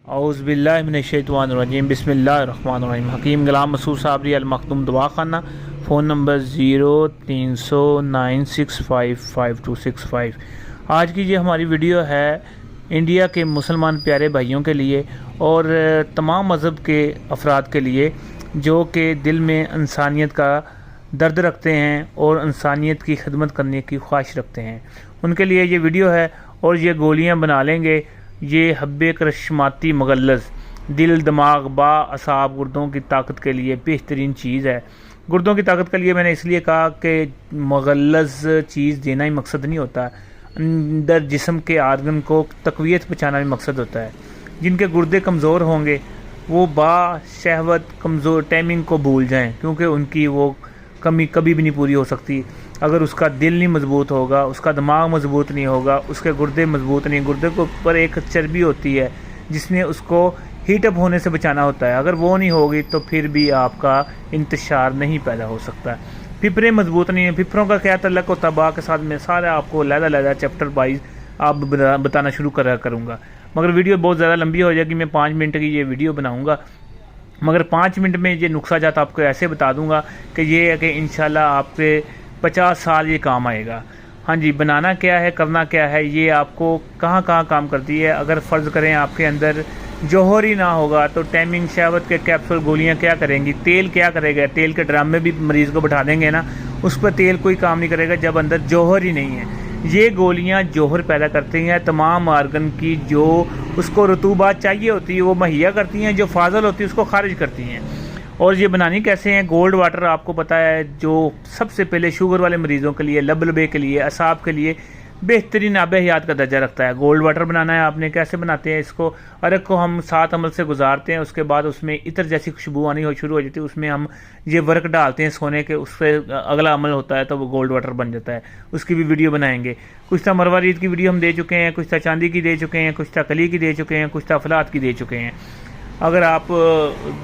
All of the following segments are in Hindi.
औज़ुबिल्लाहिमिनश्शैतानिर्रजीम बिस्मिल्लाहिर्रहमानिर्रहीम। हकीम गुलाम मसूद साबरी अल मखदूम दवाखाना, फ़ोन नंबर 0309655265। आज की ये हमारी वीडियो है इंडिया के मुसलमान प्यारे भाइयों के लिए और तमाम मज़हब के अफराद के लिए जो कि दिल में इंसानियत का दर्द रखते हैं और इंसानियत की खिदमत करने की ख्वाहिश रखते हैं, उनके लिए ये वीडियो है। और ये गोलियां बना लेंगे, ये हब्बे करशमाती मगल्लज़ दिल दिमाग बा असाब गुर्दों की ताकत के लिए बेहतरीन चीज़ है। गुर्दों की ताकत के लिए मैंने इसलिए कहा कि मगल्लज़ चीज़ देना ही मकसद नहीं होता, अंदर जिस्म के आर्गन को तक़वियत पहुँचाना भी मकसद होता है। जिनके गुर्दे कमज़ोर होंगे वो बा शहवत कमज़ोर टाइमिंग को भूल जाएं, क्योंकि उनकी वो कमी कभी भी नहीं पूरी हो सकती। अगर उसका दिल नहीं मजबूत होगा, उसका दिमाग मजबूत नहीं होगा, उसके गुर्दे मजबूत नहीं, गुर्दे के ऊपर एक चर्बी होती है जिसने उसको हीटअप होने से बचाना होता है, अगर वो नहीं होगी तो फिर भी आपका इंतशार नहीं पैदा हो सकता। फिफरे मजबूत नहीं है, फिफरों का क्या तल्लक होता है बा के साथ, में सारा आपको लहदा चैप्टर वाइज आप बताना शुरू करूँगा, मगर वीडियो बहुत ज़्यादा लंबी हो जाएगी। मैं 5 मिनट की ये वीडियो बनाऊँगा, मगर 5 मिनट में ये नुस्खा जात आपको ऐसे बता दूंगा कि ये है कि इंशाल्लाह आपके 50 साल ये काम आएगा। हाँ जी, बनाना क्या है, करना क्या है, ये आपको कहाँ कहाँ काम करती है। अगर फ़र्ज़ करें आपके अंदर जौहर ही ना होगा तो टाइमिंग शहवत के कैप्सूल गोलियाँ क्या करेंगी, तेल क्या करेगा, तेल के ड्रम में भी मरीज़ को बैठा देंगे ना, उस पर तेल कोई काम नहीं करेगा जब अंदर जौहर ही नहीं है। ये गोलियां जौहर पैदा करती हैं, तमाम आर्गन की जो उसको रतूबात चाहिए होती है वो मुहैया करती हैं, जो फाजल होती है उसको खारिज करती हैं। और ये बनानी कैसे हैं, गोल्ड वाटर आपको पता है जो सबसे पहले शुगर वाले मरीज़ों के लिए, लबलबे के लिए, असाब के लिए बेहतरीन आब हयात का दर्जा रखता है। गोल्ड वाटर बनाना है आपने, कैसे बनाते हैं इसको, अरक को हम 7 अमल से गुजारते हैं, उसके बाद उसमें इतर जैसी खुशबू आनी शुरू हो जाती है, उसमें हम ये वर्क डालते हैं सोने के, उससे अगला अमल होता है तो वो गोल्ड वाटर बन जाता है। उसकी भी वीडियो बनाएंगे। कुछ था मरवारीद की वीडियो हम दे चुके हैं, कुछ था चांदी की दे चुके हैं, कुछ था कली की दे चुके हैं, कुछ था फलात की दे चुके हैं। अगर आप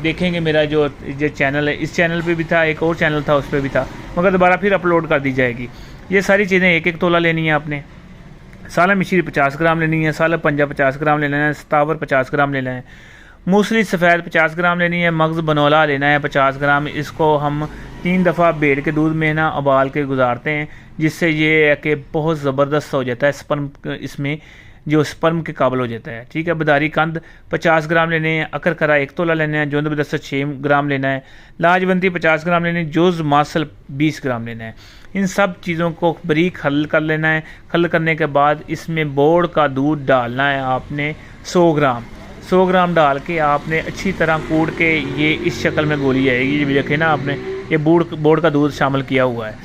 देखेंगे मेरा जो चैनल है, इस चैनल पे भी था, एक और चैनल था उस पर भी था, मगर दोबारा फिर अपलोड कर दी जाएगी। ये सारी चीज़ें 1-1 तोला लेनी है आपने। साला मिश्री 50 ग्राम लेनी है, साला पंजा 50 ग्राम लेना है, सतावर 50 ग्राम लेना है, मूसली सफ़ेद 50 ग्राम लेनी है, मगज़ बनोला लेना है 50 ग्राम। इसको हम 3 दफ़ा भेड़ के दूध में ना उबाल के गुजारते हैं, जिससे ये है कि बहुत ज़बरदस्त हो जाता है स्पर्म, इसमें जो स्पर्म के काबिल हो जाता है। ठीक है, बदारी कंद 50 ग्राम लेने हैं, अकर करा 1 तोला लेना है, जोंद बदस्ता 6 ग्राम लेना है, लाजवंती 50 ग्राम लेनी है, जोज़ मासल 20 ग्राम लेना है। इन सब चीज़ों को बारीक हल कर लेना है। हल करने के बाद इसमें बोड़ का दूध डालना है आपने 100 ग्राम डाल के आपने अच्छी तरह कूट के, ये इस शक्ल में गोली आएगी। ये भी देखे ना आपने, ये बोड़ का दूध शामिल किया हुआ है,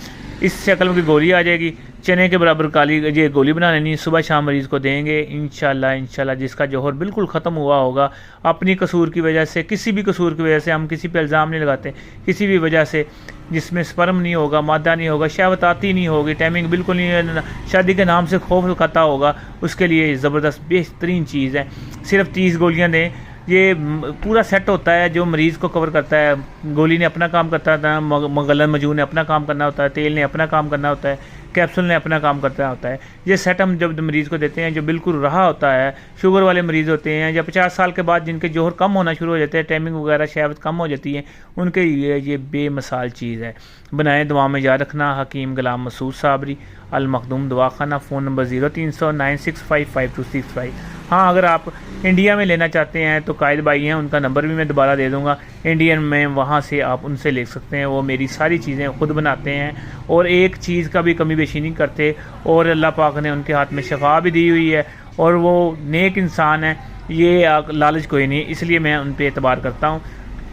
इस शक्ल में गोली आ जाएगी। चने के बराबर काली ये गोली बना लेनी, सुबह शाम मरीज़ को देंगे इंशाल्लाह। जिसका जौहर बिल्कुल ख़त्म हुआ होगा अपनी कसूर की वजह से, किसी भी कसूर की वजह से, हम किसी पे इल्ज़ाम नहीं लगाते, किसी भी वजह से जिसमें स्पर्म नहीं होगा, मादा नहीं होगा, शहवत आती नहीं होगी, टाइमिंग बिल्कुल नहीं, शादी के नाम से खौफ खाता होगा, उसके लिए ज़बरदस्त बेहतरीन चीज़ है। सिर्फ 30 गोलियाँ दें, ये पूरा सेट होता है जो मरीज़ को कवर करता है। गोली ने अपना काम करता है, मगलन मजू ने अपना काम करना होता है, तेल ने अपना काम करना होता है, कैप्सूल ने अपना काम करता होता है। ये सेट हम जब मरीज़ को देते हैं जो बिल्कुल रहा होता है, शुगर वाले मरीज़ होते हैं या 50 साल के बाद जिनके जौहर कम होना शुरू हो जाते हैं, टाइमिंग वगैरह शहवत कम हो जाती है, उनके लिए ये बेमिसाल चीज़ है। बनाएं, दुआ में याद रखना। हकीम गुलाम मसूद साबरी अल मखदूम दवाखाना, फ़ोन नंबर 0309655265। हाँ, अगर आप इंडिया में लेना चाहते हैं तो कायद भाई हैं, उनका नंबर भी मैं दोबारा दे दूँगा इंडियन में, वहाँ से आप उनसे ले सकते हैं। वो मेरी सारी चीज़ें खुद बनाते हैं और एक चीज़ का भी कमी बेशी नहीं करते, और अल्लाह पाक ने उनके हाथ में शफा भी दी हुई है और वो नेक इंसान है। ये लालच कोई नहीं, इसलिए मैं उन पर एतबार करता हूँ।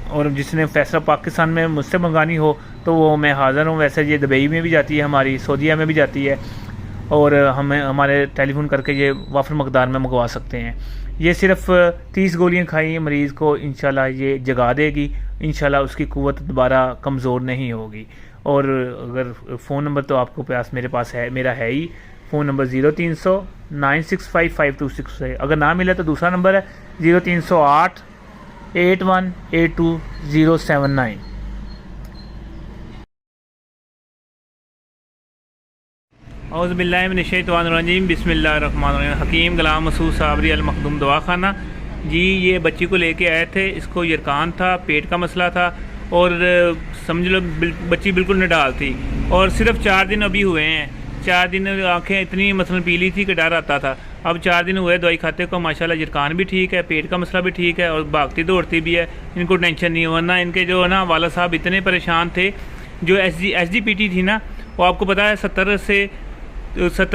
और जिसने फैसला पाकिस्तान में मुझसे मंगानी हो तो वो मैं हाज़िर हूँ। वैसे ये दुबई में भी जाती है, हमारी सऊदीया में भी जाती है, और हमें हमारे टेलीफोन करके ये वाफर मकदार में मंगवा सकते हैं। ये सिर्फ 30 गोलियां खाई मरीज़ को, इंशाल्लाह ये जगा देगी, इंशाल्लाह उसकी कुव्वत दोबारा कमज़ोर नहीं होगी। और अगर फ़ोन नंबर तो आपको पास मेरे पास है, मेरा है ही, फ़ोन नंबर 0309655266 है। अगर ना मिला तो दूसरा नंबर है 0308 8182 औज़ुबिल्लाहि मिनश्शैतानिर्रजीम बिस्मिल्लाहिर्रहमानिर्रहीम। हकीम गुलाम मसूद साबरी अल मखदूम दवाखाना, जी ये बच्ची को लेके आए थे, इसको यरकान था, पेट का मसला था और समझ लो बच्ची बिल्कुल नडाल थी और सिर्फ 4 दिन अभी हुए हैं। 4 दिन आंखें इतनी मसलन पीली थी कि डर आता था। अब 4 दिन हुए दवाई खाते को, माशाल्लाह यरकान भी ठीक है, पेट का मसला भी ठीक है और भागती दौड़ती भी है। इनको टेंशन नहीं, वरना इनके जो है ना वाला साहब इतने परेशान थे। जो SGPT थी ना, वो आपको पता है 70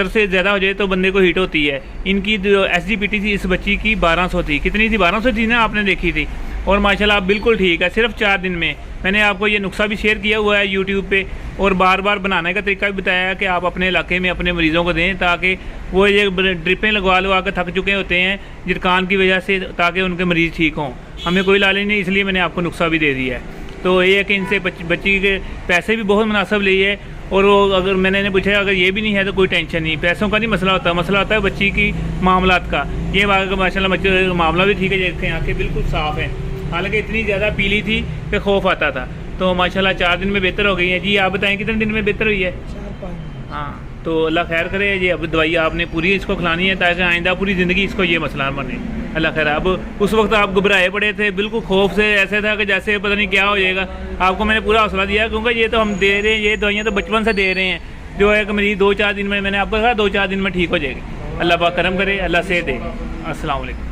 से ज़्यादा हो जाए तो बंदे को हीट होती है। इनकी जो SGPT थी इस बच्ची की 1200 थी। कितनी थी? 1200 थी ना, आपने देखी थी। और माशाल्लाह आप बिल्कुल ठीक है सिर्फ 4 दिन में। मैंने आपको ये नुस्खा भी शेयर किया हुआ है यूट्यूब पे और बार बार बनाने का तरीका भी बताया है कि आप अपने इलाके में अपने मरीज़ों को दें, ताकि वो ये ड्रिपें लगवा कर थक चुके होते हैं यरकान की वजह से, ताकि उनके मरीज़ ठीक हों। हमें कोई लालच नहीं, इसलिए मैंने आपको नुस्खा भी दे दिया है। तो ये है कि इनसे बच्ची के पैसे भी बहुत मुनासिब लिए है। और वो अगर मैंने इन्हें पूछा अगर ये भी नहीं है तो कोई टेंशन नहीं, पैसों का नहीं मसला होता, मसला होता है बच्ची की मामलात का। ये माशाल्लाह बच्चे मामला भी ठीक है, जैसे आँखें बिल्कुल साफ़ हैं, हालांकि इतनी ज़्यादा पीली थी कि खौफ आता था। तो माशाल्लाह 4 दिन में बेहतर हो गई है। जी आप बताएं कितने दिन में बेहतर हुई है? 4-5। हाँ तो अल्लाह खैर करे। ये अब दवाई आपने पूरी इसको खिलानी है ताकि आइंदा पूरी ज़िंदगी इसको ये मसला बने। अल्लाह खैर। अब उस वक्त आप घबराए पड़े थे, बिल्कुल खौफ से ऐसे था कि जैसे पता नहीं क्या हो जाएगा। आपको मैंने पूरा हौसला दिया क्योंकि ये तो हम दे रहे हैं, ये दवाइयाँ तो बचपन से दे रहे हैं। जो है कि मरीज़ 2-4 दिन में, मैंने आपको कहा 2-4 दिन में ठीक हो जाएगी। अल्लाह पाक करम करे, अल्लाह से दे। अस्सलाम वालेकुम।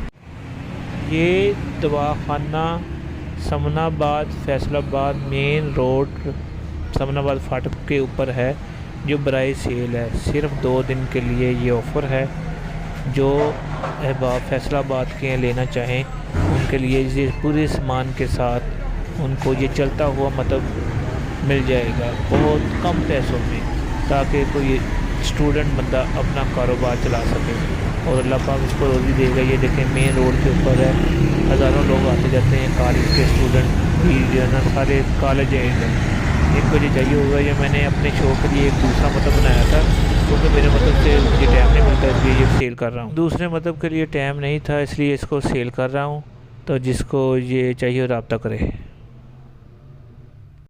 ये दवाखाना समनाबाद फैसलाबाद मेन रोड समनाबाद फाटक के ऊपर है, जो बराए सेल है। सिर्फ 2 दिन के लिए ये ऑफ़र है। जो अहबाब फैसलाबाद के लेना चाहें उनके लिए ये पूरे सामान के साथ उनको ये चलता हुआ मतलब मिल जाएगा बहुत कम पैसों में, ताकि कोई स्टूडेंट बंदा अपना कारोबार चला सके और अल्लाह पाक इसको रोज़ी देगा। ये देखें मेन रोड के ऊपर है, हज़ारों लोग आते जाते हैं, कॉलेज के स्टूडेंट भी जो है ना, सारे कॉलेज हैं इधर। इनको ये चाहिए होगा। ये मैंने अपने शो के लिए एक दूसरा मतलब बनाया था क्योंकि मेरे मतलब से मुझे टाइम नहीं मिलता, इसलिए ये सेल कर रहा हूँ। दूसरे मतलब के लिए टाइम नहीं था, इसलिए इसको सेल कर रहा हूँ। तो जिसको ये चाहिए रब्ता करे।